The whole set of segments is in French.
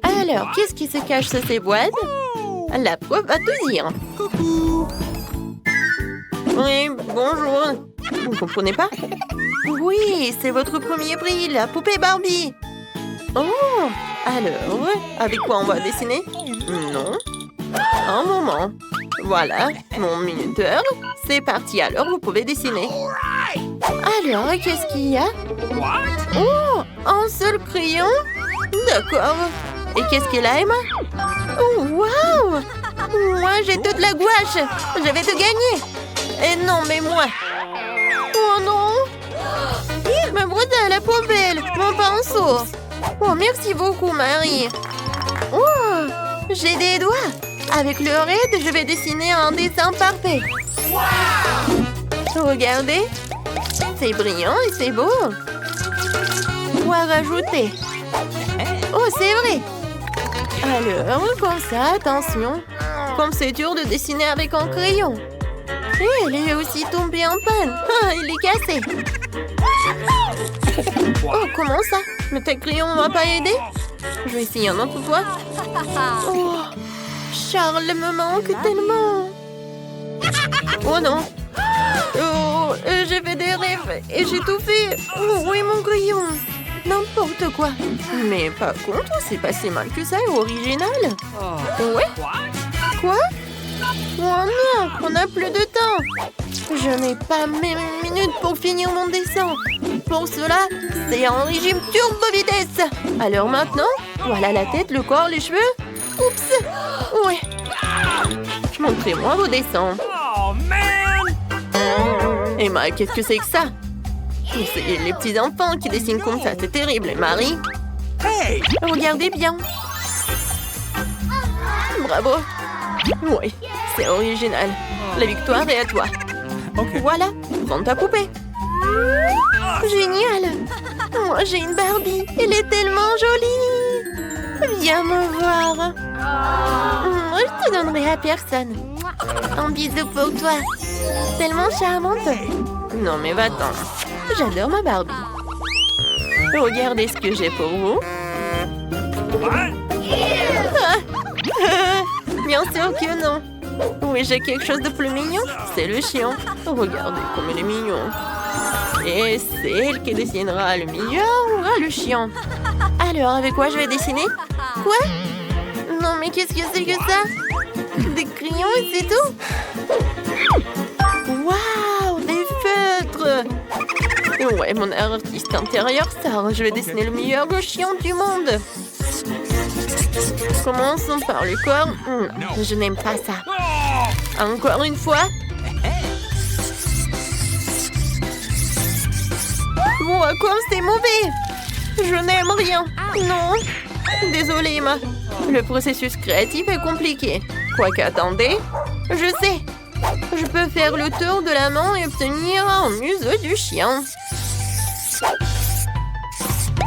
Alors, qu'est-ce qui se cache sous ces boîtes? La preuve va tout dire. Oui, bonjour. Vous ne comprenez pas? Oui, c'est votre premier prix, la poupée Barbie. Oh, alors, avec quoi on va dessiner? Non. Un moment. Voilà, mon minuteur. C'est parti, alors vous pouvez dessiner. Alors, qu'est-ce qu'il y a? Oh, un seul crayon? D'accord. Et qu'est-ce qu'elle a, Emma? Oh, waouh! Moi, j'ai toute la gouache. Je vais te gagner. Et non, mais moi. Oh non! Il me brûle à la poubelle, mon pinceau. Oh, merci beaucoup, Marie. Oh, j'ai des doigts. Avec le raid, je vais dessiner un dessin parfait. Regardez. C'est brillant et c'est beau. Quoi rajouter? Oh, c'est vrai. Alors, comme ça, attention. Comme c'est dur de dessiner avec un crayon. Et elle est aussi tombée en panne. Ah, il est cassé. Oh, comment ça? Mais tes crayons ne m'ont pas aidé? Je vais essayer un autre fois. Oh, Charles me manque tellement. Oh non. Oh, j'ai fait des rêves et j'ai tout fait. Oh, où est mon crayon? N'importe quoi. Mais par contre, c'est pas si mal que ça et original. Ouais? Quoi? Oh non, on n'a plus de temps. Je n'ai pas même une minute pour finir mon dessin. Pour cela, c'est un régime turbo vitesse. Alors maintenant, voilà la tête, le corps, les cheveux. Oups. Ouais. Montrez-moi vos dessins. Oh, man! Emma, qu'est-ce que c'est que ça? C'est les petits enfants qui dessinent comme ça, c'est terrible. Et Marie? Hey! Regardez bien. Bravo. Oui, c'est original. La victoire est à toi. OK. Voilà, prends ta poupée. Génial. Moi, j'ai une Barbie. Elle est tellement jolie. Viens me voir. Moi, je te donnerai à personne. Un bisou pour toi. Tellement charmante. Non, mais va-t'en. J'adore ma Barbie. Regardez ce que j'ai pour vous. Bien sûr que non. Oui, j'ai quelque chose de plus mignon. C'est le chien. Regardez comme il est mignon. Et c'est elle qui dessinera le meilleur ou le chien. Alors, avec quoi je vais dessiner? Quoi? Non, mais qu'est-ce que c'est que ça? Des crayons et c'est tout? Waouh, des feutres! Ouais, mon artiste intérieur sort. Je vais dessiner le meilleur chien du monde. Commençons par le corps. Non, je n'aime pas ça. Encore une fois. Oh, comme c'est mauvais. Je n'aime rien. Non. Désolée, Emma. Le processus créatif est compliqué. Quoique, attendez. Je sais. Je peux faire le tour de la main et obtenir un museau du chien.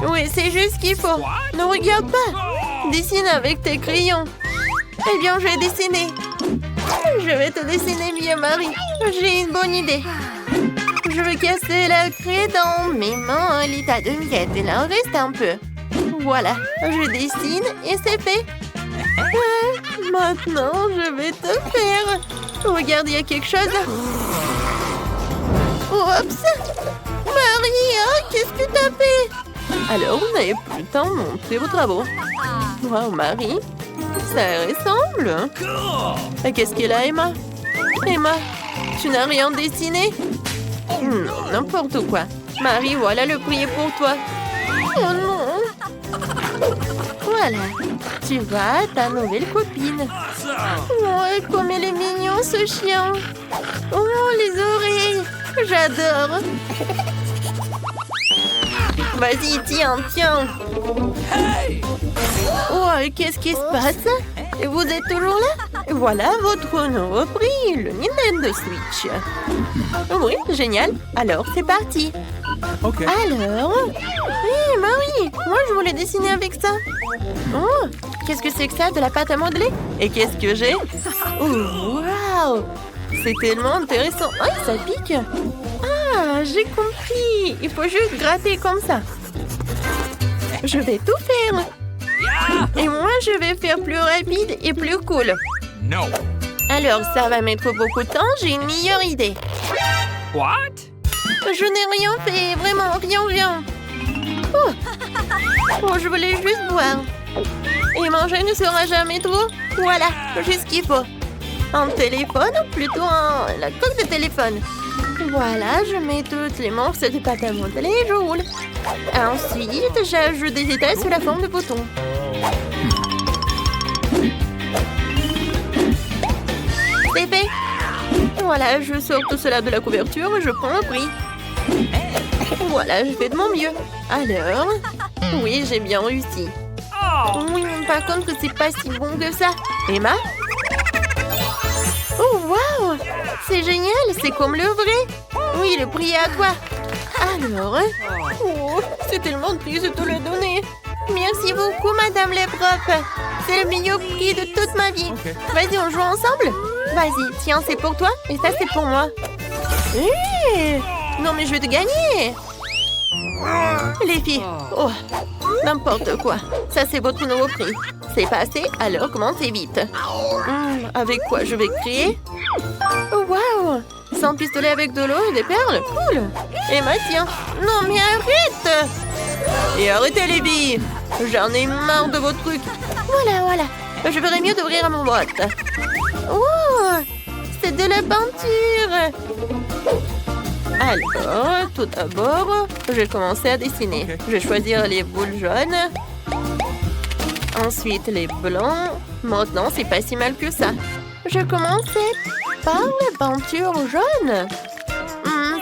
Oui, c'est juste ce qu'il faut. Ne regarde pas. Dessine avec tes crayons. Eh bien, je vais dessiner. Je vais te dessiner mieux, Marie. J'ai une bonne idée. Je vais casser la craie dans mes mains à l'état de miettes. Il en reste un peu. Voilà, je dessine et c'est fait. Maintenant, je vais te faire. Regarde, il y a quelque chose. Oups! Marie, qu'est-ce que t'as fait? Alors, vous n'avez plus le temps de montrer vos travaux. Wow, Marie, ça ressemble. Et qu'est-ce qu'elle a, Emma? Emma, tu n'as rien dessiné? Non, n'importe quoi. Marie, voilà le prix pour toi. Oh non! Voilà, tu vas à ta nouvelle copine. Oh, comme elle est mignon, ce chien. Oh, les oreilles. J'adore. Vas-y, tiens, tiens. Oh, qu'est-ce qui se passe? Vous êtes toujours là? Voilà votre nouveau prix, le Nintendo Switch. Oui, génial. Alors, c'est parti. OK. Alors... Hé, Marie, moi je voulais dessiner avec ça. Oh, qu'est-ce que c'est que ça? De la pâte à modeler? Et qu'est-ce que j'ai? Oh, waouh! C'est tellement intéressant. Ah, ça pique. Ah, j'ai compris. Il faut juste gratter comme ça. Je vais tout faire. je vais faire plus rapide et plus cool. No. Alors, ça va mettre beaucoup de temps, j'ai une meilleure idée. What? Je n'ai rien fait, vraiment, rien. Oh, je voulais juste boire. Et manger ne sera jamais trop. Voilà, juste ce qu'il faut. Un téléphone, plutôt la coque de téléphone. Voilà, je mets toutes les morceaux de pâte à modeler et je roule. Ensuite, j'ajoute des étoiles sous la forme de boutons. C'est fait. Voilà, je sors tout cela de la couverture et je prends un prix. Voilà, je fais de mon mieux. Alors, oui, j'ai bien réussi. Oui, mais par contre, c'est pas si bon que ça. Emma? Oh, waouh! C'est génial, c'est comme le vrai. Oui, le prix est à toi. Alors, oh, c'est tellement triste de te le donner. Merci beaucoup, Madame le prof. C'est le meilleur prix de toute ma vie. Okay. Vas-y, on joue ensemble? Vas-y, tiens, c'est pour toi et ça, c'est pour moi. Hé! Non, mais je vais te gagner. Les filles, oh, n'importe quoi. Ça, c'est votre nouveau prix. C'est passé, alors commencez vite. Avec quoi je vais crier? Oh, waouh! Sans pistolet avec de l'eau et des perles, cool. Et tiens. Non, mais arrête! Et arrêtez les billes. J'en ai marre de vos trucs. Voilà. Je ferais mieux d'ouvrir mon boîte. Oh, c'est de la peinture. Alors, tout d'abord, je vais commencer à dessiner. Okay. Je vais choisir les boules jaunes. Ensuite, les blancs. Maintenant, c'est pas si mal que ça. Je commençais par la peinture jaune.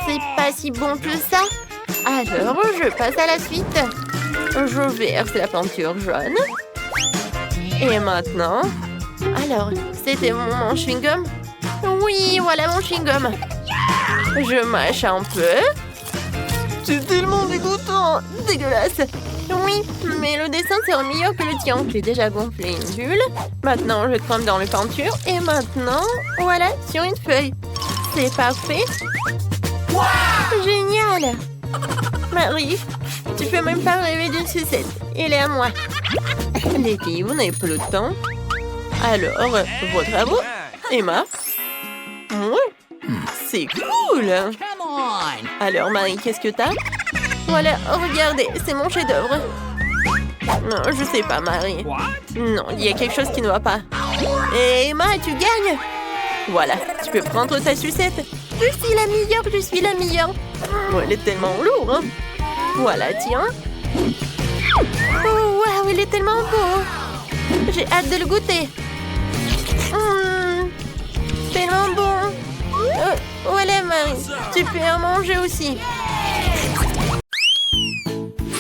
C'est pas si bon que ça. Alors, je passe à la suite. Je verse la peinture jaune. Et maintenant... Alors, c'était mon chewing-gum? Oui, voilà mon chewing-gum. Je mâche un peu. C'est tellement dégoûtant. Dégueulasse. Oui, mais le dessin sera meilleur que le tien. J'ai déjà gonflé une bulle. Maintenant, je trempe dans les peintures. Et maintenant, voilà, sur une feuille. C'est parfait. Génial. Marie, tu peux même pas rêver d'une sucette. Elle est à moi. Les filles, vous n'avez plus le temps. Alors, vos travaux? Emma? Ouais. C'est cool. Come on. Alors, Marie, qu'est-ce que t'as? Voilà, regardez, c'est mon chef-d'œuvre. Non, je sais pas, Marie. What? Non, il y a quelque chose qui ne va pas. Et Emma, tu gagnes. Voilà, tu peux prendre ta sucette. Je suis la meilleure. Oh, elle est tellement lourde, hein. Voilà, tiens. Oh, waouh, il est tellement beau. J'ai hâte de le goûter. Tellement bon. Voilà, Marie. Tu peux en manger aussi.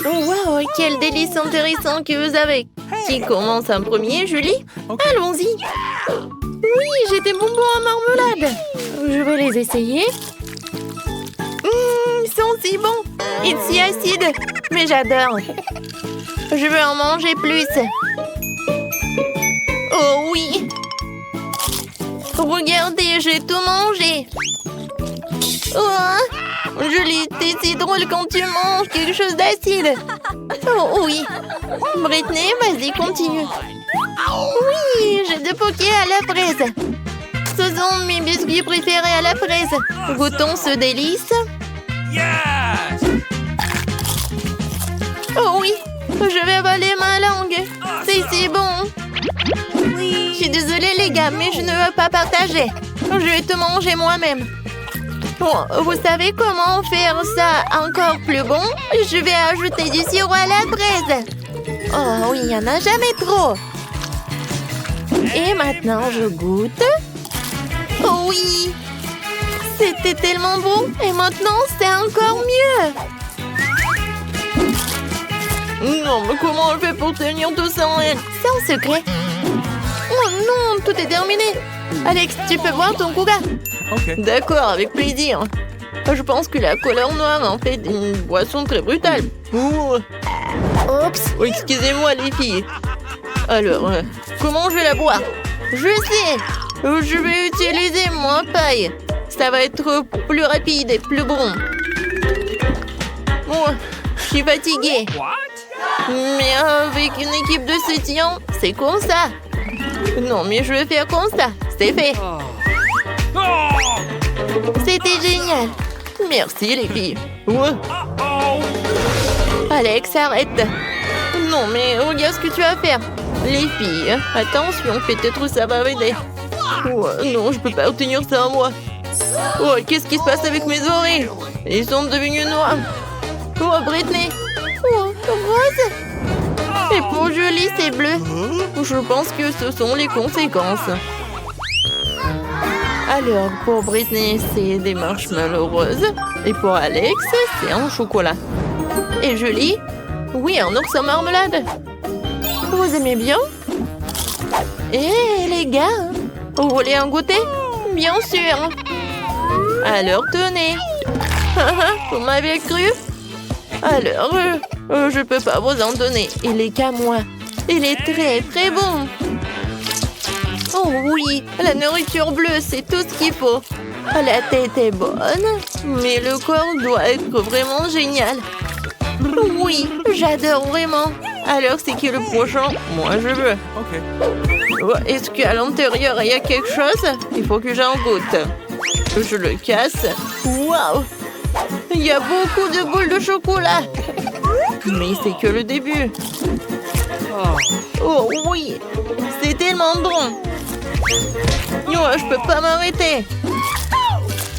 Oh, waouh, quel délice intéressant que vous avez. Qui commence en premier, Julie? Okay. Allons-y. Oui, j'ai des bonbons à marmelade. Je vais les essayer. Ils sont si bons et si acides. Mais j'adore. Je veux en manger plus. Oh oui. Regardez, j'ai tout mangé. Oh, Julie, t'es si drôle quand tu manges quelque chose d'acide. Oh oui. Britney, vas-y, continue. Oui, j'ai des pokés à la fraise. Ce sont mes biscuits préférés à la fraise. Goûtons ce délice. Yes! Oh oui, je vais avaler ma langue. C'est si bon. Je suis désolée les gars, mais je ne veux pas partager. Je vais tout manger moi-même. Bon, vous savez comment faire ça encore plus bon? Je vais ajouter du sirop à la fraise. Oh oui, il n'y en a jamais trop. Et maintenant, je goûte. Oh oui! C'était tellement bon. Et maintenant, c'est encore mieux. Non, mais comment on fait pour tenir tout ça en elle? C'est un secret. Oh non, tout est terminé. Alex, tu peux boire ton coca? Okay. D'accord, avec plaisir. Je pense que la couleur noire en fait une boisson très brutale. Oups. Oh, excusez-moi les filles. Alors, comment je vais la boire? Je sais. Je vais utiliser mon paille. Ça va être plus rapide et plus bon. Bon, je suis fatiguée. What? Mais avec une équipe de soutien, c'est comme ça. Non, mais je vais faire comme ça. C'est fait. Oh. C'était génial. Merci, les filles. Ouais. Alex, arrête. Non, mais regarde ce que tu vas faire. Les filles, attention, peut-être ça va m'aider. Ouais, non, je peux pas obtenir ça, moi. Oh, qu'est-ce qui se passe avec mes oreilles? Ils sont devenus noirs. Oh, Britney. Oh, rose. Et pour Julie, c'est bleu. Je pense que ce sont les conséquences. Alors, pour Britney, c'est des marshmallows roses. Et pour Alex, c'est un chocolat. Et Julie? Oui, un ours en marmelade. Vous aimez bien? Eh, les gars, vous voulez un goûter? Bien sûr. Alors, tenez. Vous m'avez cru? Alors, je peux pas vous en donner. Il est qu'à moi. Il est très, très bon. Oh oui, la nourriture bleue, c'est tout ce qu'il faut. La tête est bonne, mais le corps doit être vraiment génial. Oui, j'adore vraiment. Alors, c'est qui le prochain? Moi, je veux. Ok. Oh, est-ce qu'à l'intérieur, il y a quelque chose? Il faut que j'en goûte. Je le casse. Waouh! Il y a beaucoup de boules de chocolat. Mais c'est que le début. Oh oui, c'est tellement bon. Oh, je peux pas m'arrêter.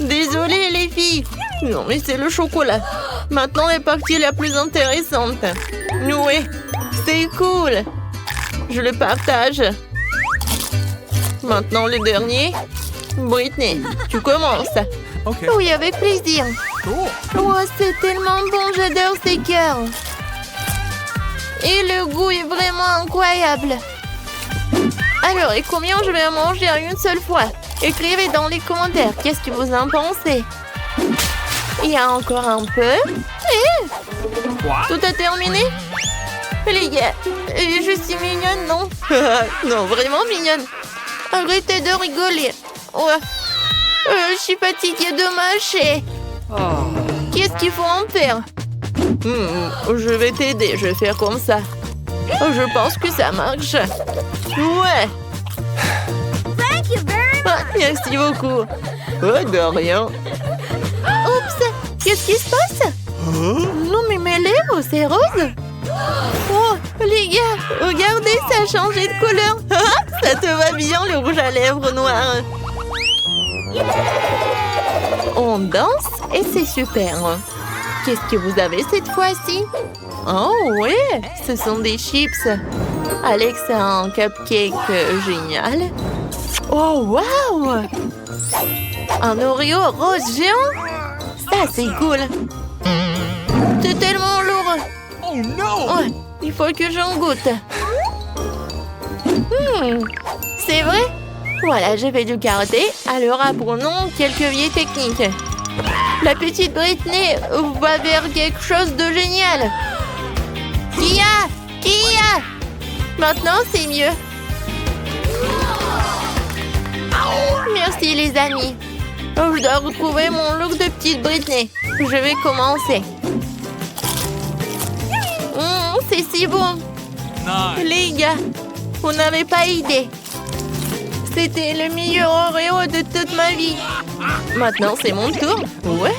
Désolée les filles. Non mais c'est le chocolat. Maintenant la partie la plus intéressante. Oui, c'est cool. Je le partage. Maintenant le dernier. Britney, tu commences. Ok. Oui, avec plaisir. Cool. Oh, c'est tellement bon, j'adore ces cœurs. Et le goût est vraiment incroyable. Alors, et combien je vais en manger en une seule fois? Écrivez dans les commentaires, qu'est-ce que vous en pensez? Il y a encore un peu. Quoi? Tout a terminé? Les gars, je suis mignonne, non? Non, vraiment mignonne. Arrêtez de rigoler. Ouais. Je suis fatiguée de mâcher. Oh. Qu'est-ce qu'il faut en faire? Je vais t'aider, je vais faire comme ça. Je pense que ça marche. Ouais. Ah, merci beaucoup. Oh, de rien. Oups, qu'est-ce qui se passe? Non, mais mes lèvres, c'est rose. Oh, les gars, regardez, ça a changé de couleur. Ça te va bien, le rouge à lèvres noir. On danse et c'est super. Qu'est-ce que vous avez cette fois-ci? Oh ouais, ce sont des chips. Alex a un cupcake génial. Oh wow! Un Oreo rose géant? Ça c'est cool. C'est tellement lourd. Oh no! Ouais, il faut que j'en goûte. C'est vrai? Voilà, j'ai fait du karaté, alors apprenons quelques vieilles techniques. La petite Britney va vers quelque chose de génial. Kia! Maintenant, c'est mieux. Merci, les amis. Je dois retrouver mon look de petite Britney. Je vais commencer. C'est si bon. Nice. Les gars, vous n'avez pas idée. C'était le meilleur Oreo de toute ma vie. Maintenant, c'est mon tour. Ouais.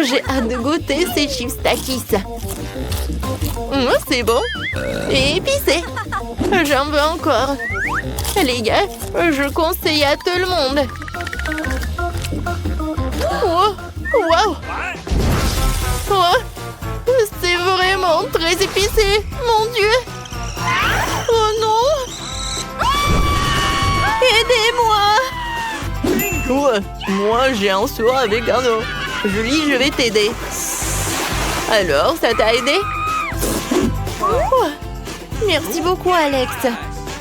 J'ai hâte de goûter ces chips Takis. C'est bon. Et épicé. J'en veux encore. Les gars, je conseille à tout le monde. Oh, wow. Oh, c'est vraiment très épicé. Mon Dieu. Oh non. Aidez-moi. Ouais, moi, j'ai un seau avec un eau. Julie, je vais t'aider. Alors, ça t'a aidé? Oh, merci beaucoup, Alex.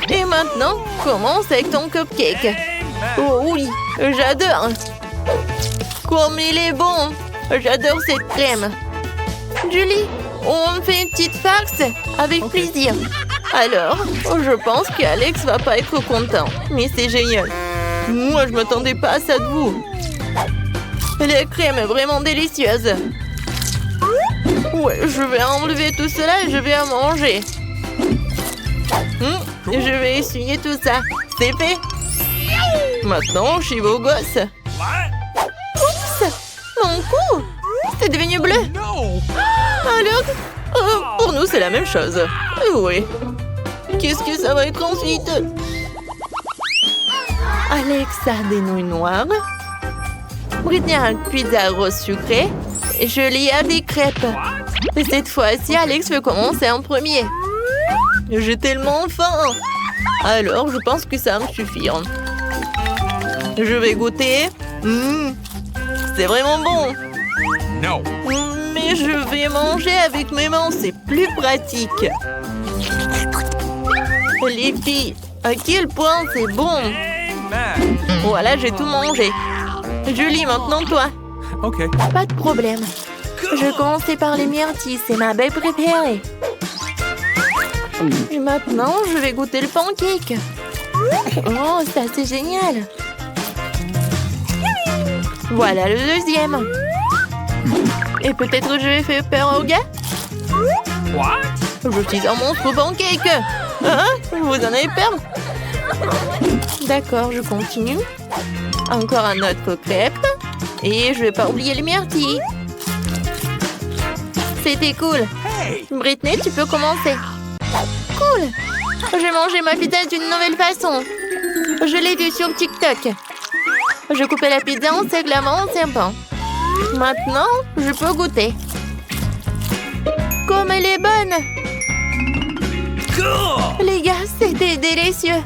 Et maintenant, commence avec ton cupcake. Oh oui, j'adore. Comme il est bon. J'adore cette crème. Julie, on fait une petite farce avec plaisir. Alors, je pense qu'Alex va pas être content. Mais c'est génial. Moi, je m'attendais pas à ça de vous. La crème est vraiment délicieuse. Ouais, je vais enlever tout cela et je vais en manger. Je vais essuyer tout ça. C'est fait. Maintenant, je suis beau gosse. What? Oups! Mon cou! C'est devenu bleu. No. Alors, pour nous, c'est la même chose. Oui. Qu'est-ce que ça va être ensuite? Alex a des nouilles noires. Britney a une pizza rose sucrée. Et Julie a des crêpes. Et cette fois-ci, Alex veut commencer en premier. J'ai tellement faim. Alors, je pense que ça va me suffire. Je vais goûter. C'est vraiment bon. No. Mais je vais manger avec mes mains, c'est plus pratique. Les filles, à quel point c'est bon. Amen. Voilà, j'ai tout mangé. Julie, maintenant toi. Okay. Pas de problème. Je commençais par les myrtilles, c'est ma baie préférée. Et maintenant, je vais goûter le pancake. Oh, ça c'est génial. Voilà le deuxième. Et peut-être je vais faire peur au gars. What? Je suis un monstre pancake. Hein? Vous en avez peur? D'accord, je continue. Encore un autre crêpe. Et je vais pas oublier les myrtilles. C'était cool. Hey. Britney, tu peux commencer. Cool. J'ai mangé ma pizza d'une nouvelle façon. Je l'ai vue sur TikTok. Je coupais la pizza en seglements en serpent. Maintenant, je peux goûter. Comme elle est bonne. Cool. Les gars, c'était délicieux.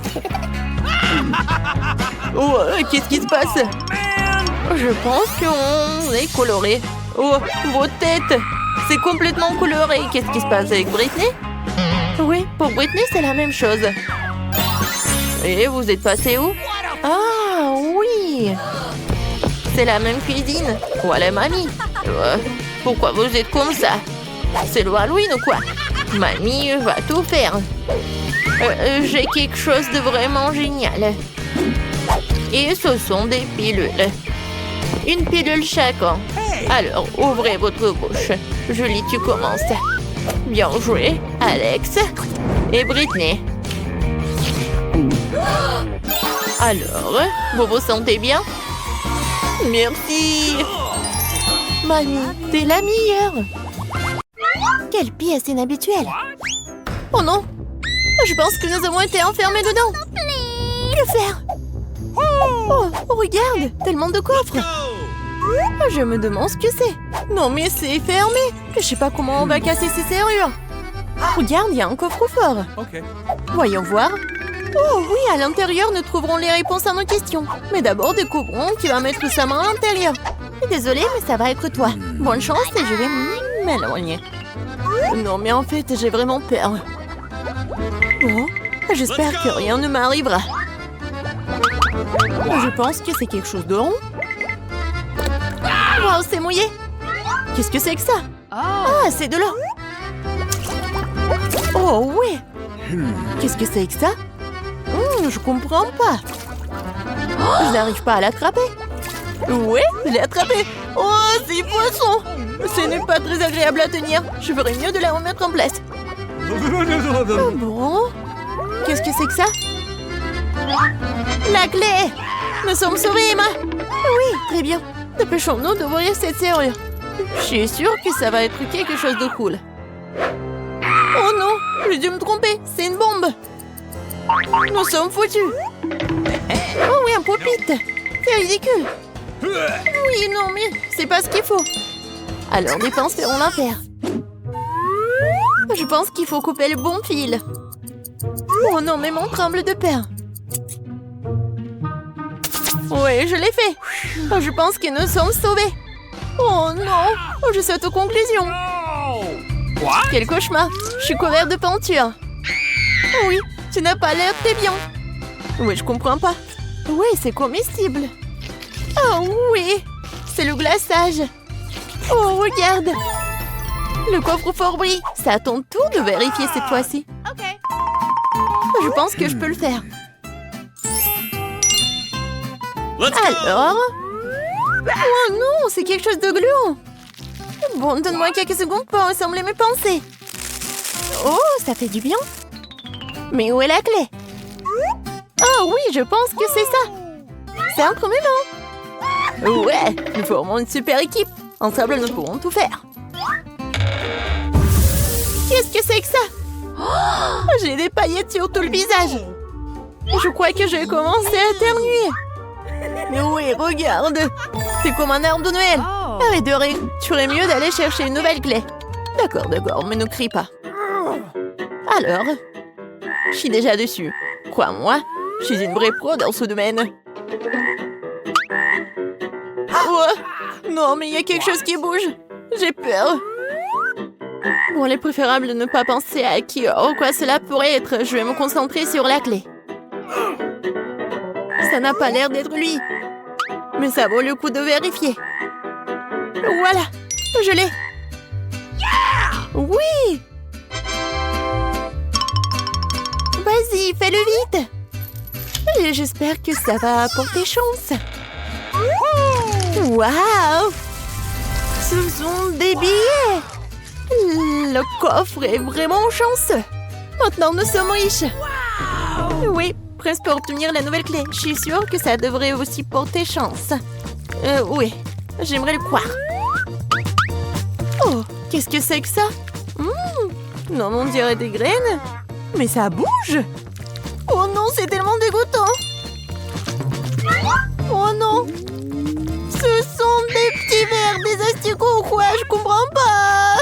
Oh, qu'est-ce qui se passe? Man. Je pense qu'on est coloré. Oh, vos têtes. C'est complètement coloré. Qu'est-ce qui se passe avec Britney? Oui, pour Britney, c'est la même chose. Et vous êtes passé où? Ah, oui. C'est la même cuisine. Voilà, mamie. Pourquoi vous êtes comme ça? C'est le Halloween ou quoi? Mamie va tout faire. J'ai quelque chose de vraiment génial. Et ce sont des pilules. Une pilule chacun. Alors, ouvrez votre bouche. Julie, tu commences. Bien joué, Alex. Et Britney. Alors, vous vous sentez bien? Merci. Mamie, t'es la meilleure. Quelle pièce inhabituelle. Oh non. Je pense que nous avons été enfermés dedans. Que faire? Oh, regarde, tellement de coffres. Je me demande ce que c'est. Non mais c'est fermé. Je sais pas comment on va casser ces serrures. Regarde, il y a un coffre-fort. Okay. Voyons voir. Oh oui, à l'intérieur, nous trouverons les réponses à nos questions. Mais d'abord, découvrons qui va mettre sa main à l'intérieur. Désolée, mais ça va être toi. Bonne chance et je vais m'éloigner. Non, mais en fait, j'ai vraiment peur. Oh, j'espère que rien ne m'arrivera. Je pense que c'est quelque chose de rond. Wow, c'est mouillé. Qu'est-ce que c'est que ça? Ah, c'est de l'eau. Oh, oui. Qu'est-ce que c'est que ça? Je comprends pas. Je n'arrive pas à l'attraper. Oui, je l'ai attrapé. Oh, c'est poisson. Ce n'est pas très agréable à tenir. Je ferais mieux de la remettre en place. Oh bon? Qu'est-ce que c'est que ça? La clé! Nous sommes sauvés, Emma! Oui, très bien. Dépêchons-nous d'ouvrir cette serrure. Je suis sûre que ça va être quelque chose de cool. Oh non, j'ai dû me tromper. C'est une bombe. Nous sommes foutus. Oh oui, un pop-it. C'est ridicule. Oui, non, mais c'est pas ce qu'il faut. Alors, les pinces feront l'affaire. Je pense qu'il faut couper le bon fil. Oh non, mais mon tremble de peur. Oui, je l'ai fait. Oh, je pense que nous sommes sauvés. Oh non, oh, je saute aux conclusions. No. What? Quel cauchemar. Je suis couvert de peinture. Oh oui, tu n'as pas l'air très bien. Oui, je comprends pas. Oui, c'est comestible. Oh oui, c'est le glaçage. Oh, regarde. Le coffre-fort brille. C'est à ton tour de vérifier cette fois-ci. Ok. Je pense que je peux le faire. Alors? Oh non, c'est quelque chose de gluant. Bon, donne-moi quelques secondes pour assembler mes pensées. Oh, ça fait du bien. Mais où est la clé? Oh oui, je pense que c'est ça. C'est un premier moment. Ouais, nous formons une super équipe. Ensemble, nous pourrons tout faire. Qu'est-ce que c'est que ça? Oh, j'ai des paillettes sur tout le visage. Je crois que j'ai commencé à éternuer. Mais oui, regarde. C'est comme un arbre de Noël. Arrête de rire. Tu ferais mieux d'aller chercher une nouvelle clé. D'accord, mais ne crie pas. Alors, je suis déjà dessus. Crois-moi, je suis une vraie pro dans ce domaine. Oh, non, mais il y a quelque chose qui bouge. J'ai peur. Bon, il est préférable de ne pas penser à qui ou quoi cela pourrait être. Je vais me concentrer sur la clé. Ça n'a pas l'air d'être lui. Mais ça vaut le coup de vérifier. Voilà, je l'ai. Oui. Vas-y, fais-le vite. Et j'espère que ça va apporter chance. Waouh! Ce sont des billets. Le coffre est vraiment chanceux. Maintenant, nous sommes riches. Oui, presque pour obtenir la nouvelle clé. Je suis sûre que ça devrait aussi porter chance. Oui, j'aimerais le croire. Oh, qu'est-ce que c'est que ça? Non, on dirait des graines. Mais ça bouge. Oh non, c'est tellement dégoûtant. Oh non. Ce sont des petits verres, des asticots ou quoi? Je comprends pas.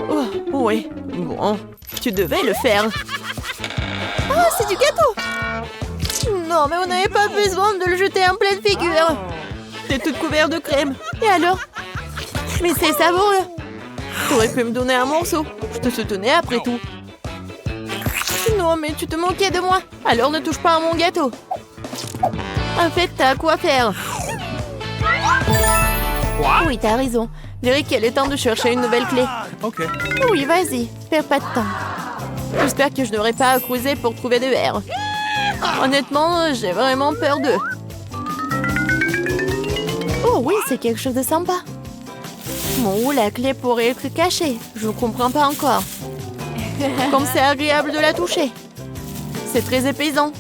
Oh, oui. Bon, tu devais le faire. Ah, c'est du gâteau. Non, mais on n'avait pas besoin de le jeter en pleine figure. T'es toute couverte de crème. Et alors? Mais c'est savoureux. T'aurais pu me donner un morceau. Je te soutenais après tout. Non, mais tu te moquais de moi. Alors ne touche pas à mon gâteau. En fait, t'as quoi faire. Quoi? Oui, t'as raison. Je dirais qu'il est temps de chercher une nouvelle clé. Ok. Oui, vas-y. Perds pas de temps. J'espère que je n'aurai pas à creuser pour trouver des verres. Honnêtement, j'ai vraiment peur d'eux. Oh oui, c'est quelque chose de sympa. Bon, où la clé pourrait être cachée? Je ne comprends pas encore. Comme c'est agréable de la toucher. C'est très épaisant.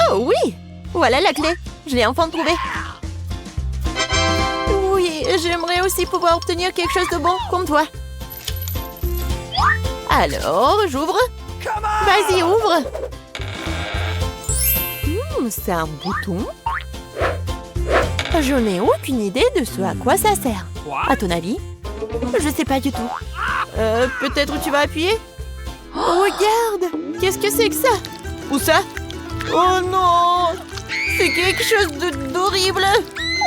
Oh oui! Voilà la clé. Je l'ai enfin trouvée. Oui, j'aimerais aussi pouvoir obtenir quelque chose de bon comme toi. Alors, j'ouvre. Vas-y, ouvre. C'est un bouton. Je n'ai aucune idée de ce à quoi ça sert. À ton avis? Je sais pas du tout. Peut-être tu vas appuyer? Oh, regarde! Qu'est-ce que c'est que ça? Où ça? Oh non! C'est quelque chose d'horrible!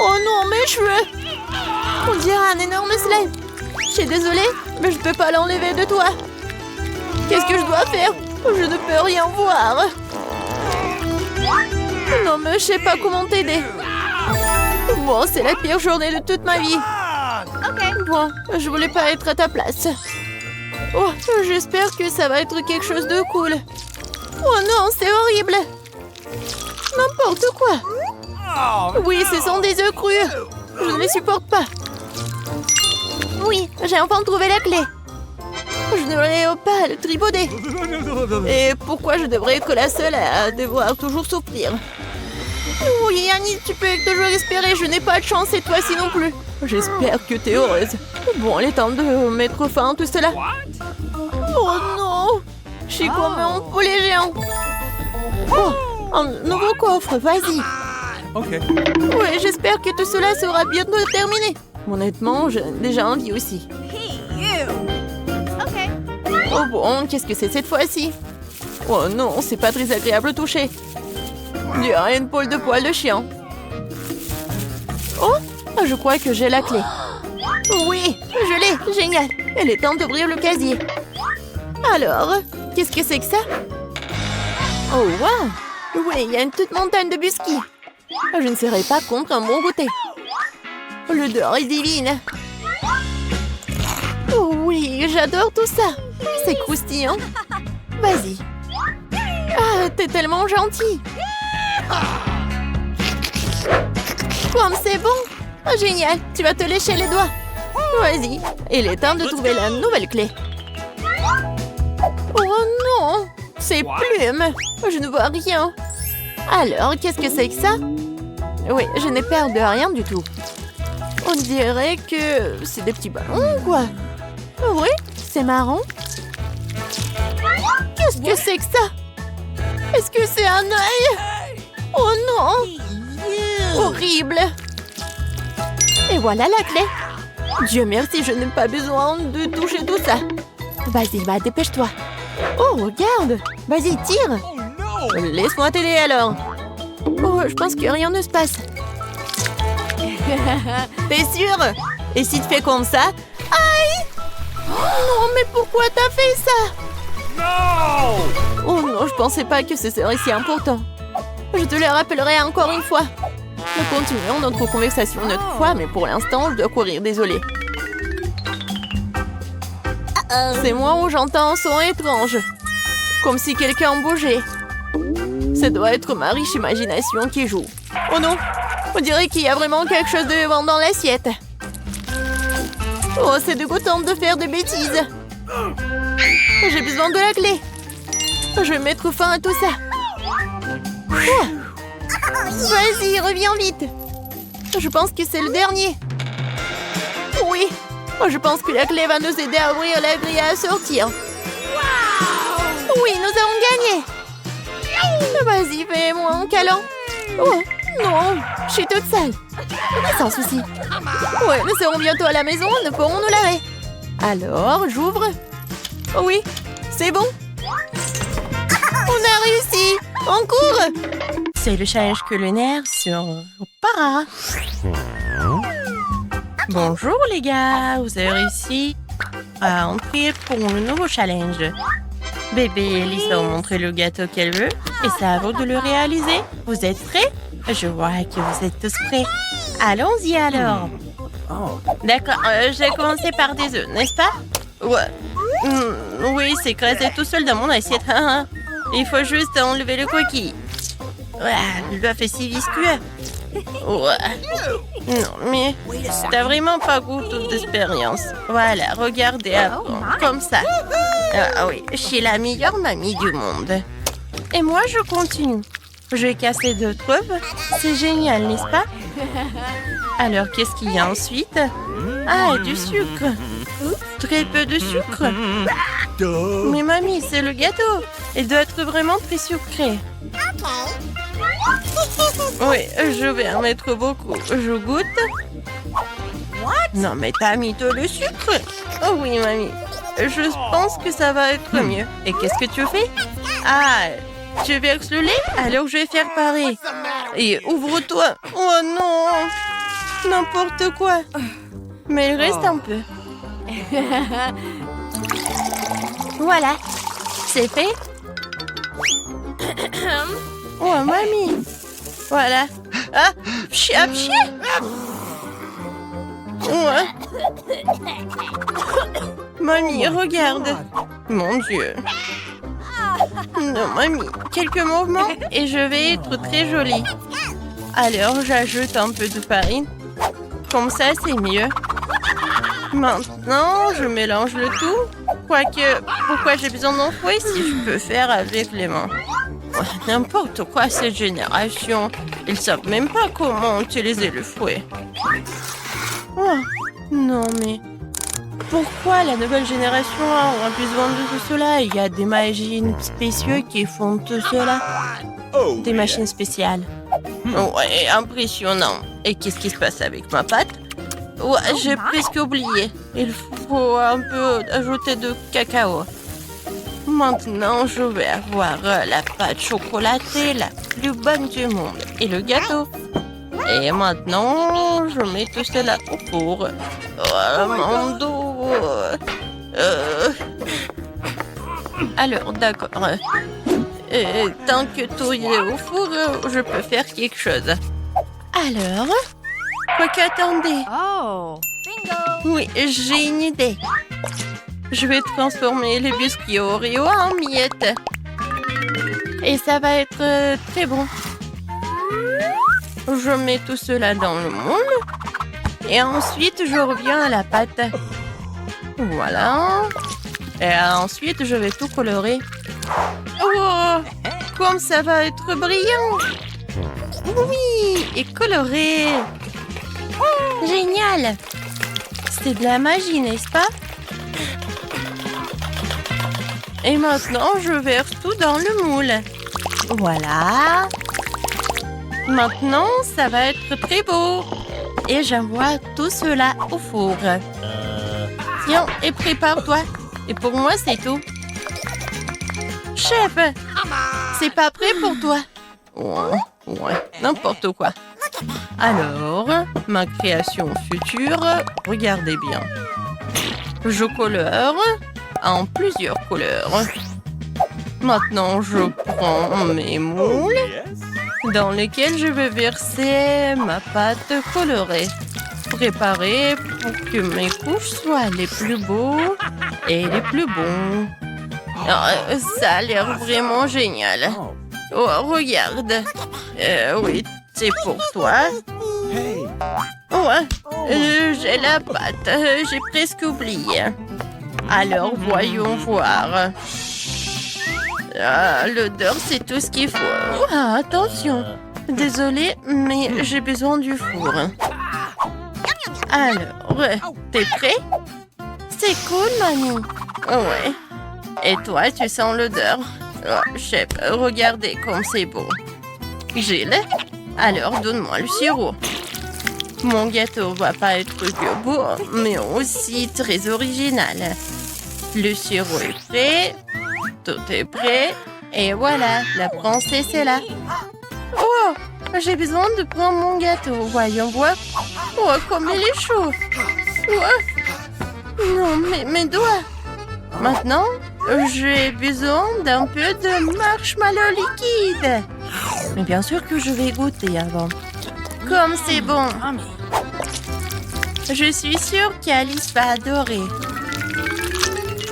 Oh non, mes cheveux! On dirait un énorme slime. Je suis désolée, mais je ne peux pas l'enlever de toi. Qu'est-ce que je dois faire? Je ne peux rien voir. Non, mais je sais pas comment t'aider. Bon, c'est la pire journée de toute ma vie. Bon, je voulais pas être à ta place. Oh, j'espère que ça va être quelque chose de cool. Oh non, c'est horrible. N'importe quoi. Oui, ce sont des œufs crus. Je ne les supporte pas. Oui, j'ai enfin trouvé la clé. Je ne devrais pas le tribauder. Et pourquoi je devrais être la seule à devoir toujours souffrir? Oui, Annie, tu peux toujours espérer. Je n'ai pas de chance cette fois-ci non plus. J'espère que tu es heureuse. Bon, il est temps de mettre fin à tout cela. Oh non! Je suis comme un poulet géant. Oh, un nouveau coffre, vas-y. Ok. Oui, j'espère que tout cela sera bientôt terminé. Honnêtement, j'ai déjà envie aussi. Oh bon, qu'est-ce que c'est cette fois-ci? Oh non, c'est pas très agréable au toucher. Il y a une poule de poil de chien. Oh, je crois que j'ai la clé. Oui, je l'ai, génial. Il est temps d'ouvrir le casier. Alors, qu'est-ce que c'est que ça? Oh, wow. Oui, il y a une toute montagne de biscuits. Je ne serai pas contre un bon goûter. L'odeur est divine. Oh oui, j'adore tout ça. C'est croustillant. Vas-y. Ah, t'es tellement gentil. Comme c'est bon. Oh, génial, tu vas te lécher les doigts. Vas-y, il est temps de trouver la nouvelle clé. Oh non, ces plumes, je ne vois rien. Alors, qu'est-ce que c'est que ça? Oui, je n'ai peur de rien du tout. On dirait que c'est des petits ballons, quoi. Oui, c'est marrant. Qu'est-ce que c'est que ça? Est-ce que c'est un œil? Oh non! Horrible! Et voilà la clé. Dieu merci, je n'ai pas besoin de toucher tout ça. Vas-y, va, dépêche-toi. Oh, regarde! Vas-y, tire! Laisse-moi t'aider alors. Oh, je pense que rien ne se passe. T'es sûr? Et si tu fais comme ça? Aïe! Oh non, mais pourquoi t'as fait ça? No! Oh non, je pensais pas que ce serait si important. Je te le rappellerai encore une fois. Nous continuons notre conversation une autre fois, mais pour l'instant, je dois courir, désolée. C'est moi où j'entends un son étrange. Comme si quelqu'un bougeait. Ça doit être ma riche imagination qui joue. Oh non! On dirait qu'il y a vraiment quelque chose de vivant dans l'assiette. Oh, c'est dégoûtant de faire des bêtises. J'ai besoin de la clé. Je vais mettre fin à tout ça. Oh. Vas-y, reviens vite. Je pense que c'est le dernier. Oui. Je pense que la clé va nous aider à ouvrir la grille et à sortir. Oui, nous avons gagné. Vas-y, fais-moi un câlin. Oh, non, je suis toute seule. Mais sans souci. Ouais, nous serons bientôt à la maison, nous pourrons nous laver. Alors, j'ouvre. Oui, c'est bon. On a réussi. On court. C'est le challenge culinaire sur Para. Bonjour les gars, vous avez réussi à entrer pour le nouveau challenge. Bébé Elise va vous montrer le gâteau qu'elle veut et c'est à vous de le réaliser. Vous êtes prêts? Je vois que vous êtes tous prêts. Allons-y alors. D'accord, j'ai commencé par des œufs, n'est-ce pas? Ouais. Oui, c'est écrasé tout seul dans mon assiette. Il faut juste enlever le coquille. L'œuf est si visqueux. Ouais. Non, mais t'as vraiment pas goût d'expérience. Voilà, regardez avant, comme ça. Ah oui, je suis la meilleure mamie du monde. Et moi, je continue. Je vais casser d'autres œufs. C'est génial, n'est-ce pas? Alors, qu'est-ce qu'il y a ensuite? Ah, du sucre. Très peu de sucre. Mais mamie, c'est le gâteau. Il doit être vraiment très sucré. Oui, je vais en mettre beaucoup. Je goûte. Non, mais t'as mis tout le sucre. Oh oui, mamie. Je pense que ça va être mieux. Et qu'est-ce que tu fais? Ah, tu verses le lait? Alors je vais faire pareil. Et ouvre-toi. Oh non! N'importe quoi. Mais il reste un peu. Voilà. C'est fait. Oh, mamie. Voilà. Ah, pchi, pchi. Ouais. Mamie, regarde. Mon Dieu. Non, mamie. Quelques mouvements et je vais être très jolie. Alors, j'ajoute un peu de farine. Comme ça, c'est mieux. Maintenant, je mélange le tout. Quoique, pourquoi j'ai besoin d'un fouet si je peux faire avec les mains? N'importe quoi, cette génération. Ils savent même pas comment utiliser le fouet. Oh, non, mais... Pourquoi la nouvelle génération a besoin de tout cela? Il y a des machines spéciales qui font tout cela. Des machines spéciales. Ouais, impressionnant. Et qu'est-ce qui se passe avec ma pâte? Ouais, j'ai presque oublié. Il faut un peu ajouter de cacao. Maintenant, je vais avoir la pâte chocolatée la plus bonne du monde. Et le gâteau. Et maintenant, je mets tout cela au four. Oh, mon dos. Alors, d'accord. Tant que tout est au four, je peux faire quelque chose. Alors, quoi qu'attendez. Oh, bingo! Oui, j'ai une idée. Je vais transformer les biscuits Oreo en miettes. Et ça va être très bon. Je mets tout cela dans le moule. Et ensuite, je reviens à la pâte. Voilà. Et ensuite, je vais tout colorer. Oh, comme ça va être brillant. Oui, et coloré. Génial. C'est de la magie, n'est-ce pas? Et maintenant, je verse tout dans le moule. Voilà. Maintenant, ça va être très beau. Et j'envoie tout cela au four. Tiens, et prépare-toi. Et pour moi, c'est tout. Chef, c'est pas prêt pour toi. Ouais, n'importe quoi. Alors, ma création future, regardez bien. Je colore en plusieurs couleurs. Maintenant, je prends mes moules dans lesquels je vais verser ma pâte colorée. Préparée pour que mes couches soient les plus beaux et les plus bons. Oh, ça a l'air vraiment génial. Oh, regarde. Oui, c'est pour toi. Ouais, j'ai la pâte. J'ai presque oublié. Alors, voyons voir. Ah, l'odeur, c'est tout ce qu'il faut. Ah, attention. Désolée, mais j'ai besoin du four. Alors, t'es prêt? C'est cool, Manu. Ouais. Et toi, tu sens l'odeur? Oh, chef, regardez comme c'est beau. Gilles, alors donne-moi le sirop. Mon gâteau va pas être que beau, mais aussi très original. Le sirop est prêt. Tout est prêt. Et voilà, la princesse est là. Oh, j'ai besoin de prendre mon gâteau. Voyons voir. Oh, comme il est chaud. Oh. Non, mes doigts. Maintenant, j'ai besoin d'un peu de marshmallow liquide. Mais bien sûr que je vais goûter avant. Comme c'est bon. Je suis sûre qu'Alice va adorer.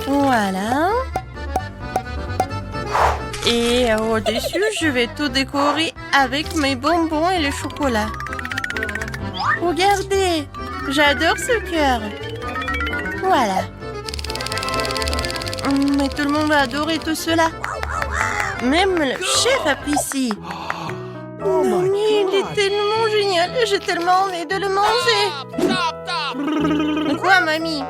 Voilà. Et au-dessus, je vais tout décorer avec mes bonbons et le chocolat. Regardez, j'adore ce cœur. Voilà. Mais tout le monde va adorer tout cela. Même le chef apprécie. Mais il est tellement génial. J'ai tellement envie de le manger. Quoi, mamie?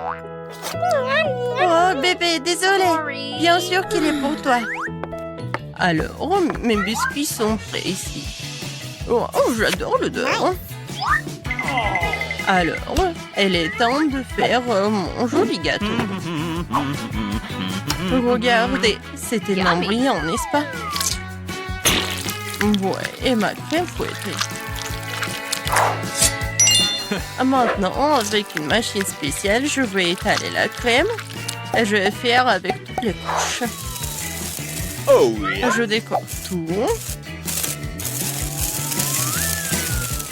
Oh, bébé, désolé. Bien sûr qu'il est pour toi. Alors, mes biscuits sont prêts ici. Oh, j'adore l'odeur. Alors, il est temps de faire mon joli gâteau. Regardez, c'est tellement brillant, n'est-ce pas? Ouais, et ma crème fouettée. Maintenant, avec une machine spéciale, je vais étaler la crème. Et je vais faire avec toutes les couches. Oh, yeah. Je décore tout.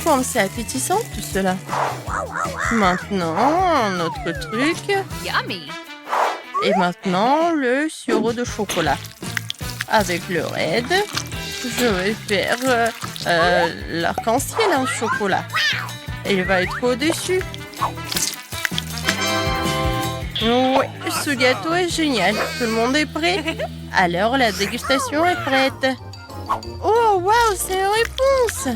Comme c'est appétissant tout cela. Maintenant, notre truc. Yummy. Et maintenant, le sirop de chocolat. Avec le raid, je vais faire l'arc-en-ciel en chocolat. Et il va être au-dessus. Oui, ce gâteau est génial. Tout le monde est prêt? Alors, la dégustation est prête. Oh, waouh, c'est une réponse!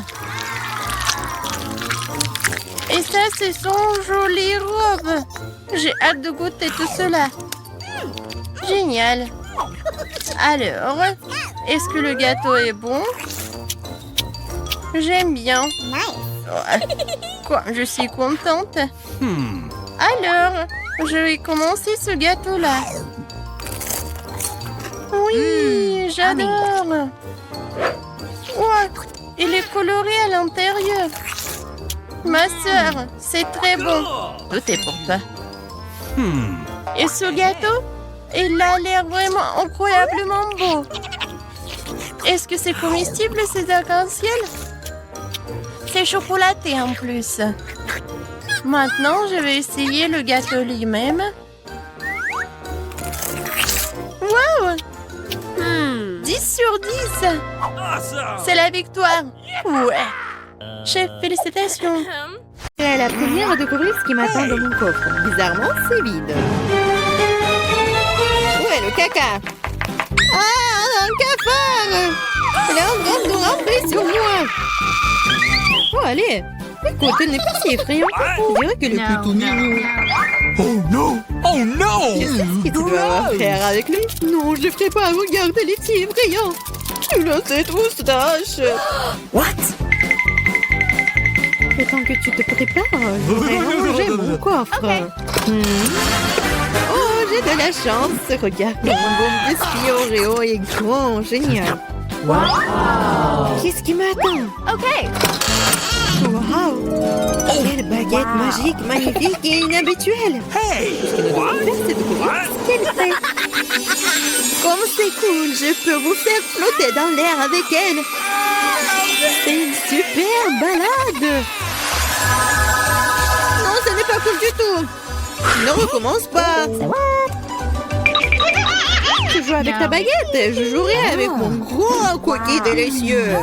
Et ça, c'est son jolie robe. J'ai hâte de goûter tout cela. Génial. Alors, est-ce que le gâteau est bon? J'aime bien. Quoi, je suis contente. Alors, je vais commencer ce gâteau-là. Oui, j'adore. Ouais, il est coloré à l'intérieur. Ma sœur, c'est très bon. Tout est pour toi. Et ce gâteau, il a l'air vraiment incroyablement beau. Est-ce que c'est comestible, ces arcs-en-ciel? C'est chocolaté en plus. Maintenant, je vais essayer le gâteau lui-même. Wow! 10 sur 10! Awesome. C'est la victoire! Ouais! Chef, félicitations! serai la première à découvrir ce qui m'attend dans mon coffre. Bizarrement, c'est vide. Où est le caca? Ah, un cafard! Elle est en train de rentrer sur moi. Oh, allez. Écoute, elle n'est pas si effrayante. Je dirais qu'elle est plutôt mignonne. Oh non! Oh non! Qu'est-ce que tu dois faire avec lui? Non, je ne ferai pas. Regarde, elle est si effrayante. Tu l'as cette moustache. What? Le temps que tu te prépares, je vais ranger mon coffre. Oh, j'ai de la chance. Regarde, mon bon biscuit Oreo est grand. Génial. Wow! Qu'est-ce qui m'attend? Okay. Wow! Quelle baguette magique, magnifique et inhabituelle! Hey! Ce que nous devons faire, c'est découvrir ce qu'elle fait. Comme c'est cool, je peux vous faire flotter dans l'air avec elle. C'est une super balade. Non, ce n'est pas cool du tout. Ne recommence pas. Tu joues avec ta baguette, je jouerai avec mon gros cookie délicieux.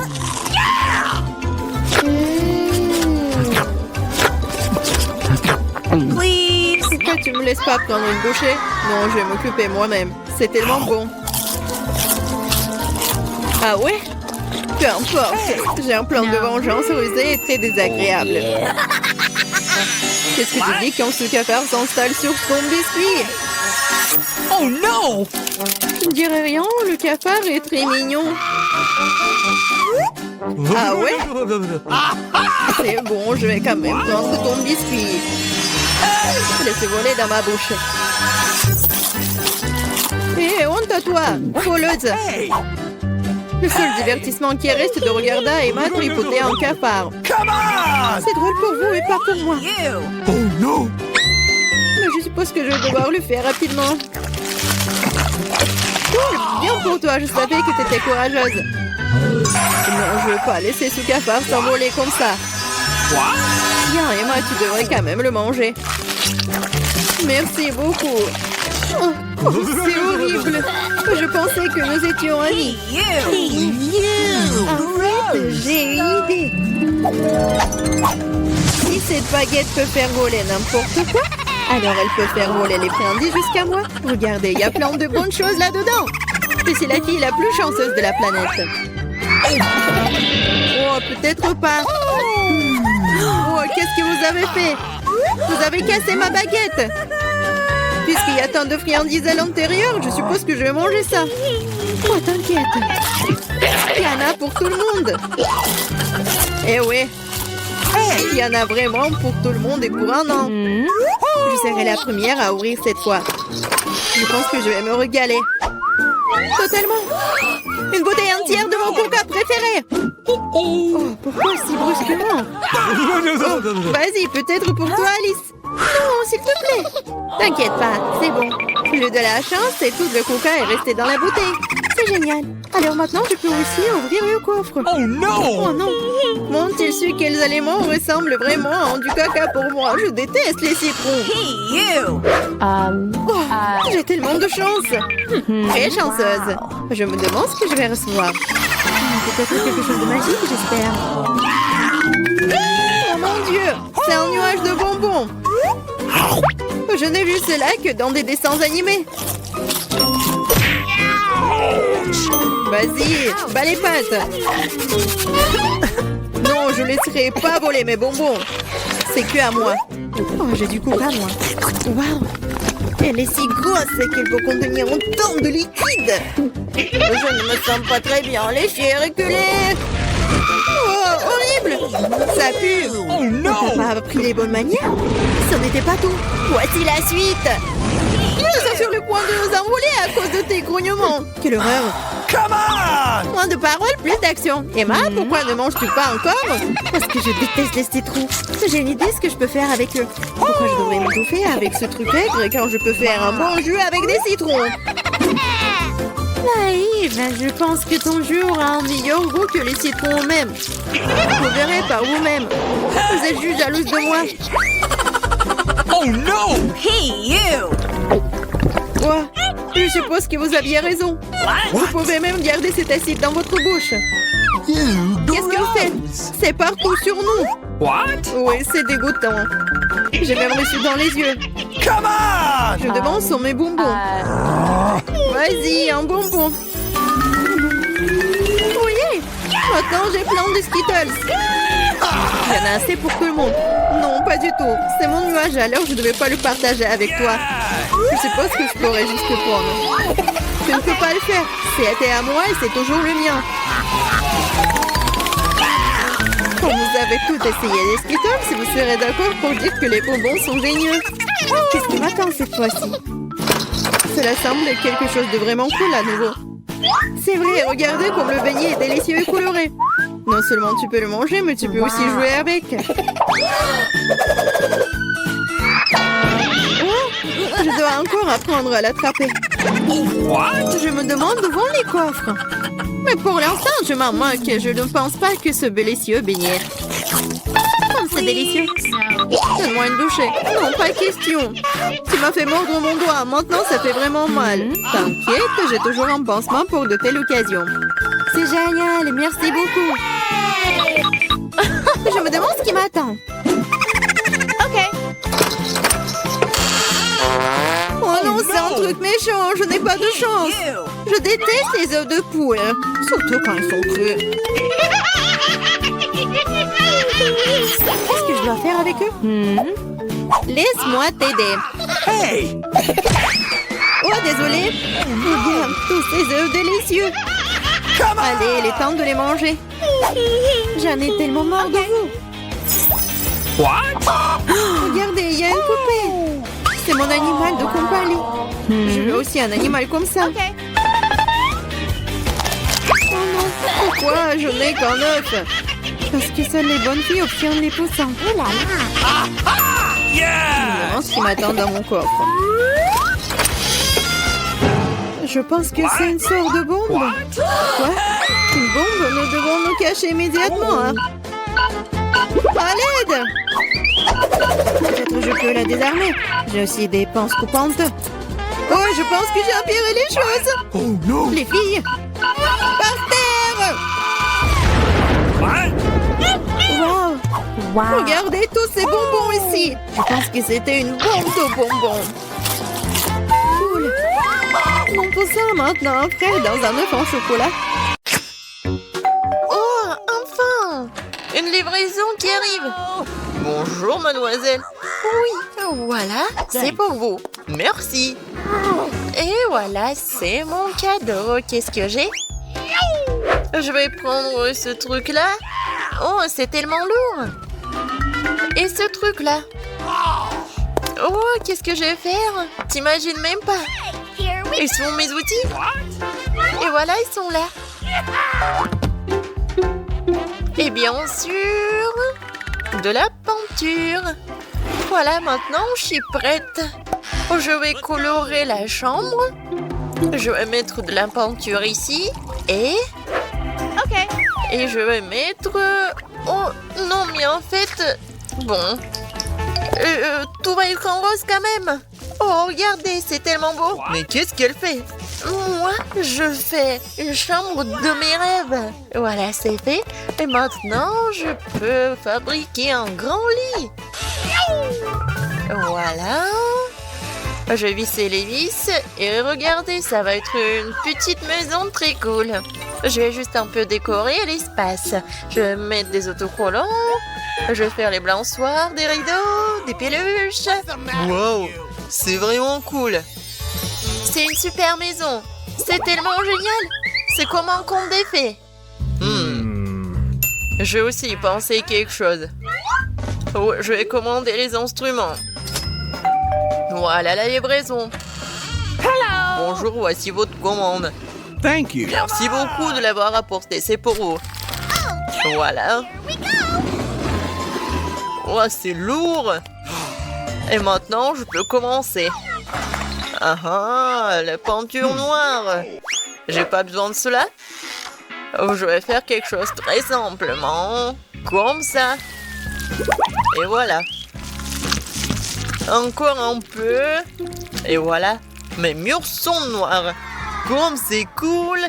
Please. Pourquoi tu me laisses pas prendre une bouchée? Non, je vais m'occuper moi-même. C'est tellement bon. Ah ouais? Peu importe. J'ai un plan de vengeance rusé et très désagréable. Qu'est-ce que tu dis quand ce cafard s'installe sur ton biscuit? Oh non! Je ne dirais rien, le cafard est très mignon. Ah ouais? C'est bon, je vais quand même prendre ton biscuit. Laisse voler dans ma bouche. Hé, honte à toi, voleuse. Hey! Le seul divertissement qui reste de regarder Emma tripoter un cafard. Come on! C'est drôle pour vous et pas pour moi. You. Oh non! Mais je suppose que je vais devoir le faire rapidement. Cool, bien pour toi, je savais que t'étais courageuse. Non, je veux pas laisser ce cafard s'envoler comme ça. Quoi? Bien, Emma, tu devrais quand même le manger. Merci beaucoup. Oh, c'est horrible. Je pensais que nous étions amis. Arrête, j'ai une idée. Si cette baguette peut faire voler n'importe quoi, alors elle peut faire voler les friandises jusqu'à moi. Regardez, il y a plein de bonnes choses là-dedans. Et c'est la fille la plus chanceuse de la planète. Oh, peut-être pas. Oh, qu'est-ce que vous avez fait? Vous avez cassé ma baguette. Puisqu'il y a tant de friandises à l'intérieur, je suppose que je vais manger ça. Oh, t'inquiète. Il y en a pour tout le monde. Eh oui. Il y en a vraiment pour tout le monde et pour un an. Je serai la première à ouvrir cette fois. Je pense que je vais me régaler. Totalement. Une bouteille entière de mon coca préféré. Oh, pourquoi si brusquement? Oh, vas-y, peut-être pour toi, Alice. Non, s'il te plaît. T'inquiète pas, c'est bon. J'ai eu de la chance et tout le coca est resté dans la bouteille. C'est génial. Alors maintenant, je peux aussi ouvrir le coffre. Oh non! Oh non. M'ont-ils su quels aliments ressemblent vraiment à du caca pour moi? Je déteste les citrons. Hey, you. Oh, j'ai tellement de chance. Très chanceuse. Je me demande ce que je vais recevoir. Peut-être quelque chose de magique, j'espère. Oh mon Dieu, c'est un nuage de bonbons. Je n'ai vu cela que dans des dessins animés. Vas-y, bats les pattes. Non, je laisserai pas voler mes bonbons. C'est que à moi. Oh, j'ai du coca, moi. Waouh. Elle est si grosse qu'elle peut contenir autant de liquide. Je ne me sens pas très bien. Les chiens reculés. Oh, horrible. Ça pue. Oh non! T'as pas appris les bonnes manières? Ce n'était pas tout. Voici la suite. Nous sommes sur le point de nous envoler à cause de tes grognements. Quelle horreur. Come on! Moins de paroles, plus d'action. Emma, pourquoi ne manges-tu pas encore? Parce que je déteste les citrons. J'ai une idée ce que je peux faire avec eux. Pourquoi je devrais m'étouffer avec ce truc aigre quand je peux faire un bon jus avec des citrons? Naïve, je pense que ton jus aura un meilleur goût que les citrons eux-mêmes. Vous verrez par vous-même. Vous êtes juste jalouse de moi. Oh non! Hey, you. Quoi? Je suppose que vous aviez raison. Vous pouvez même garder cet acide dans votre bouche. Qu'est-ce que vous faites? C'est partout sur nous. What? Oui, c'est dégoûtant. J'ai même reçu dans les yeux. Come on! Je demande sur mes bonbons. Vas-y, un bonbon. Oui, maintenant j'ai plein de Skittles. Il y en a assez pour tout le monde. Non, pas du tout. C'est mon nuage, alors je ne devais pas le partager avec toi. Je suppose que je pourrais juste le prendre. Je ne peux pas le faire. C'était à moi et c'est toujours le mien. Quand vous avez tout essayé des Skittles, vous serez d'accord pour dire que les bonbons sont géniaux. Qu'est-ce qui m'attend cette fois-ci? Cela semble quelque chose de vraiment cool à nouveau. C'est vrai, regardez comme le beignet est délicieux et coloré. Non seulement tu peux le manger, mais tu peux aussi jouer avec. Oh, je dois encore apprendre à l'attraper. Je me demande où vont les coffres. Mais pour l'instant, je m'en moque. Je ne pense pas que ce délicieux beignet. Oh, c'est délicieux. Donne-moi une bouchée. Non, pas question. Tu m'as fait mordre mon doigt. Maintenant, ça fait vraiment mal. T'inquiète, j'ai toujours un pansement pour de telles occasions. C'est génial. Merci beaucoup. Je me demande ce qui m'attend. OK. Oh non, c'est un truc méchant. Je n'ai pas de chance. You. Je déteste les œufs de poule. Surtout quand ils sont crus. Qu'est-ce que je dois faire avec eux? Laisse-moi t'aider. Hey! Oh, désolé. Regarde tous ces œufs délicieux. Allez, il est temps de les manger. J'en ai tellement marre de vous. What? Regardez, il y a une poupée. C'est mon animal de compagnie. Je veux aussi un animal comme ça. OK. Oh non, pourquoi je n'ai qu'un œuf? Parce que seules les bonnes filles obtiennent les poussins. Oh là là. Je me Yeah! demande ce qui m'attend dans mon coffre. Je pense que c'est une sorte de bombe. Quoi? Une bombe? Nous devons nous cacher immédiatement. Hein? À l'aide! Peut-être je peux la désarmer. J'ai aussi des pinces coupantes. Oh, je pense que j'ai empiré les choses. Oh no! Les filles, par terre! What? Wow! Regardez tous ces bonbons ici. Je pense que c'était une bombe de bonbons. Cool. Mon poussin maintenant un frère dans un œuf en chocolat. Oh, enfin! Une livraison qui arrive. Bonjour, mademoiselle. Oui, voilà, c'est pour vous. Merci. Et voilà, c'est mon cadeau. Qu'est-ce que j'ai? Je vais prendre ce truc-là. Oh, c'est tellement lourd. Et ce truc-là. Oh, qu'est-ce que je vais faire? T'imagines même pas. Ils sont mes outils. Et voilà, ils sont là. Et bien sûr, de la peinture. Voilà, maintenant, je suis prête. Je vais colorer la chambre. Je vais mettre de la peinture ici. Et je vais mettre... Oh, non, mais en fait... Bon... tout va être en rose quand même. Oh, regardez, c'est tellement beau. Mais qu'est-ce qu'elle fait? Moi, je fais une chambre de mes rêves. Voilà, c'est fait. Et maintenant, je peux fabriquer un grand lit. Voilà. Je vais visser les vis. Et regardez, ça va être une petite maison très cool. Je vais juste un peu décorer l'espace. Je vais mettre des autocollants. Je vais faire les balançoires, des rideaux, des peluches. Wow, c'est vraiment cool. C'est une super maison. C'est tellement génial. C'est comme un conte des fées. J'ai aussi pensé quelque chose. Oh, je vais commander les instruments. Voilà la livraison. Bonjour, voici votre commande. Thank you. Merci beaucoup de l'avoir apporté, c'est pour vous. Voilà. Oh, c'est lourd. Et maintenant, je peux commencer. Ah ah, la peinture noire. J'ai pas besoin de cela. Oh, je vais faire quelque chose très simplement. Comme ça. Et voilà. Encore un peu. Et voilà. Mes murs sont noirs. Comme c'est cool.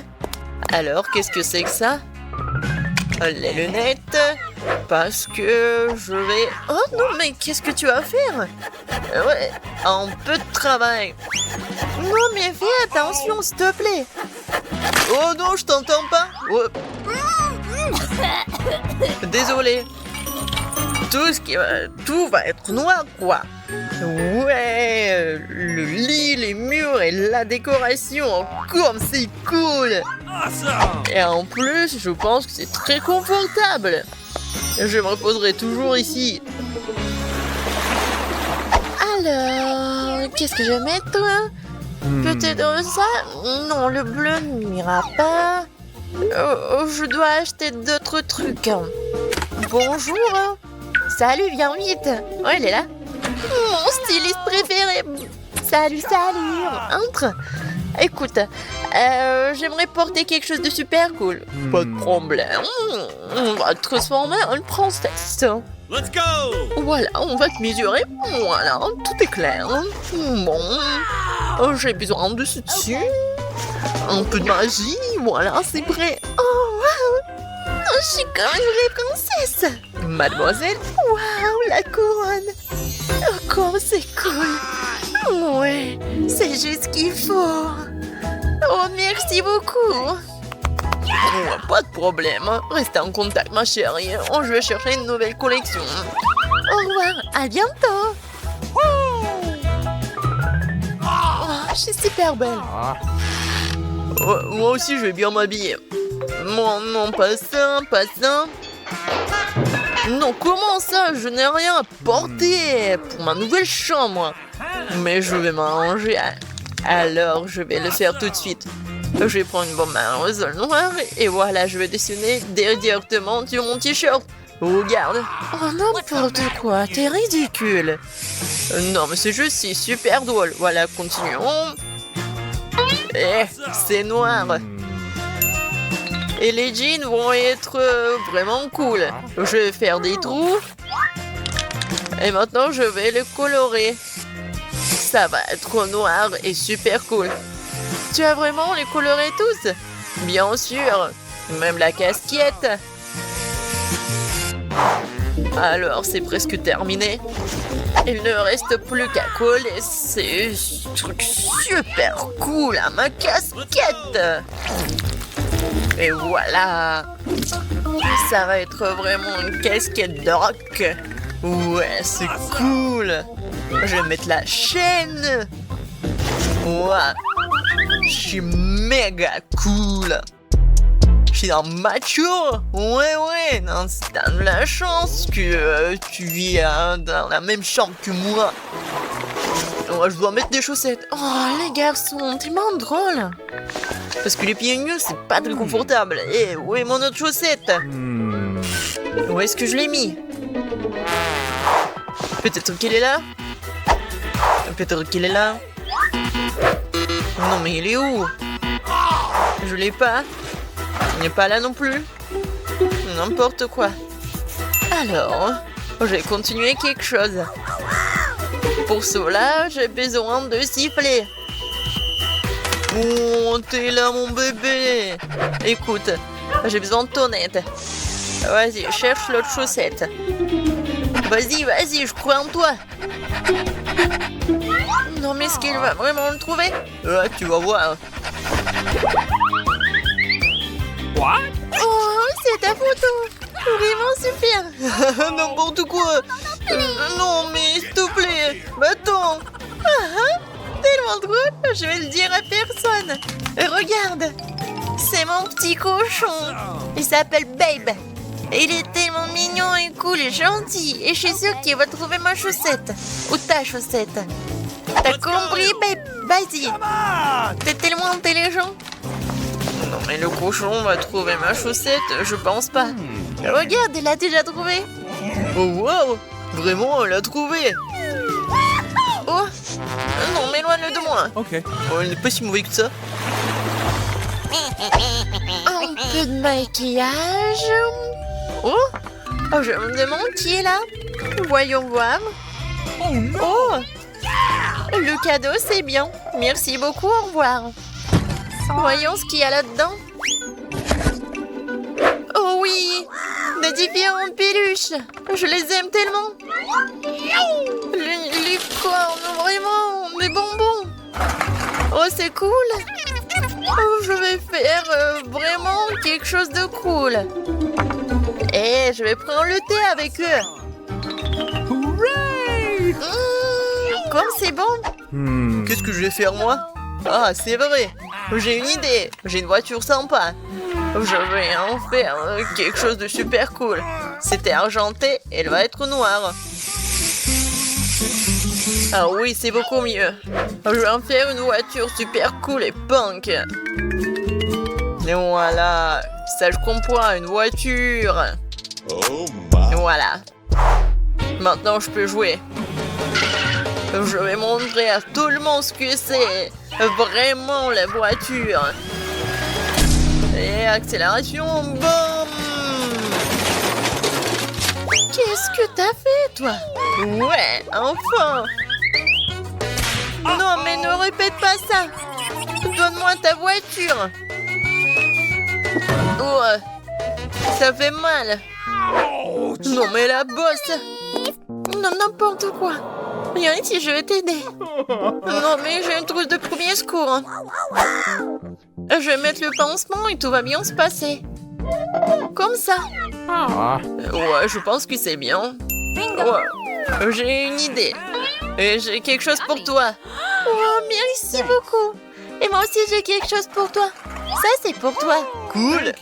Alors, qu'est-ce que c'est que ça? les lunettes, parce que je vais... Oh non, mais qu'est-ce que tu vas faire? Ouais, un peu de travail. Non, mais fais attention, s'il te plaît. Oh non, je t'entends pas. Oh. Désolé. Tout va être noir, quoi. Ouais, le lit, les murs et la décoration, comme c'est cool. Awesome! Et en plus, je pense que c'est très confortable. Je me reposerai toujours ici. Alors, qu'est-ce que je vais mettre? Peut-être ça? Non, le bleu n'ira pas. Je dois acheter d'autres trucs. Bonjour. Salut, viens vite. Oh, elle est là. Mon styliste préféré. Salut, salut. Entre. Écoute, j'aimerais porter quelque chose de super cool. Pas de problème. On va te transformer en une princesse. Let's go! Voilà, on va te mesurer. Voilà, tout est clair. Bon, j'ai besoin de ce dessus. Un peu de magie. Voilà, c'est prêt. Oh, wow. Je suis comme une vraie princesse. Mademoiselle. Waouh, la couronne. Oh, comme c'est cool. Ouais, c'est juste ce qu'il faut. Oh, merci beaucoup. Oh, pas de problème. Restez en contact, ma chérie. Oh, je vais chercher une nouvelle collection. Au revoir, à bientôt. Oh, je suis super belle. Oh, moi aussi, je vais bien m'habiller. Non, pas ça, pas ça. Non, comment ça? Je n'ai rien à porter pour ma nouvelle chambre. Mais je vais m'arranger. Alors, je vais le faire tout de suite. Je vais prendre une bombe à aérosol noir et voilà, je vais dessiner directement sur mon t-shirt. Regarde. Oh, n'importe quoi, t'es ridicule. Non, mais c'est juste si super drôle. Voilà, continuons. Eh, c'est noir. Et les jeans vont être vraiment cool. Je vais faire des trous. Et maintenant, je vais le colorer. Ça va être noir et super cool. Tu vas vraiment les colorer tous? Bien sûr. Même la casquette. Alors, c'est presque terminé. Il ne reste plus qu'à coller ces trucs super cool à ma casquette. Et voilà. Ça va être vraiment une casquette de rock. Ouais, c'est cool. Je vais mettre la chaîne. Ouais. Je suis méga cool. Je suis un macho. Ouais. Non, t'as de la chance que tu vis dans la même chambre que moi. Ouais, je dois mettre des chaussettes. Oh, les garçons, tellement drôle. Parce que les pieds nus, c'est pas très confortable. Et où est mon autre chaussette? Où est-ce que je l'ai mis? Peut-être qu'elle est là? Peut-être qu'elle est là? Non, mais il est où? Je l'ai pas. Il n'est pas là non plus. N'importe quoi. Alors, je vais continuer quelque chose. Pour cela, j'ai besoin de siffler. Oh, t'es là, mon bébé. Écoute, j'ai besoin de ton aide. Vas-y, cherche l'autre chaussette. Vas-y, je crois en toi. Non, mais est-ce qu'il va vraiment le trouver? Ouais, tu vas voir. What? Oh, c'est ta photo. Vraiment super. N'importe quoi. Non, mais s'il te plaît. Attends. Tellement drôle. Je vais le dire à personne. Regarde. C'est mon petit cochon. Il s'appelle Babe. Il est tellement mignon et cool et gentil. Et je suis sûre qu'il va trouver ma chaussette. Ou ta chaussette. T'as compris, Babe? Vas-y. T'es tellement intelligent. Non, mais le cochon va trouver ma chaussette, je pense pas. Regarde, il l'a déjà trouvé. Oh, wow. Vraiment, elle l'a trouvé. Oh. Non, mais éloigne-le de moi. Okay. Oh, il n'est pas si mauvais que ça. Un peu de maquillage. Oh, je me demande qui est là. Voyons voir. Oh no! Oh, le cadeau, c'est bien. Merci beaucoup, au revoir. Voyons ce qu'il y a là-dedans. Oh oui, différentes peluches. Je les aime tellement. Les cornes, vraiment, mes bonbons. Oh, c'est cool. Oh, je vais faire vraiment quelque chose de cool. Et je vais prendre le thé avec eux. Comme c'est bon. Qu'est-ce que je vais faire moi? Ah, c'est vrai. J'ai une idée. J'ai une voiture sympa. Je vais en faire quelque chose de super cool. C'était argenté, elle va être noire. Ah oui, c'est beaucoup mieux. Je vais en faire une voiture super cool et punk. Et voilà. Ça, je comprends, une voiture. Voilà. Maintenant, je peux jouer. Je vais montrer à tout le monde ce que c'est. Vraiment, la voiture. Et accélération, boum! Qu'est-ce que t'as fait, toi? Ouais, enfin! Non, mais ne répète pas ça! Donne-moi ta voiture! Oh, ça fait mal! Non, mais la bosse! Non, n'importe quoi! Viens ici, je vais t'aider! Non, mais j'ai une trousse de premier secours! Je vais mettre le pansement et tout va bien se passer. Comme ça. Ouais, je pense que c'est bien. Ouais, j'ai une idée. Et j'ai quelque chose pour toi. Oh, merci beaucoup. Et moi aussi, j'ai quelque chose pour toi. Ça, c'est pour toi. Cool.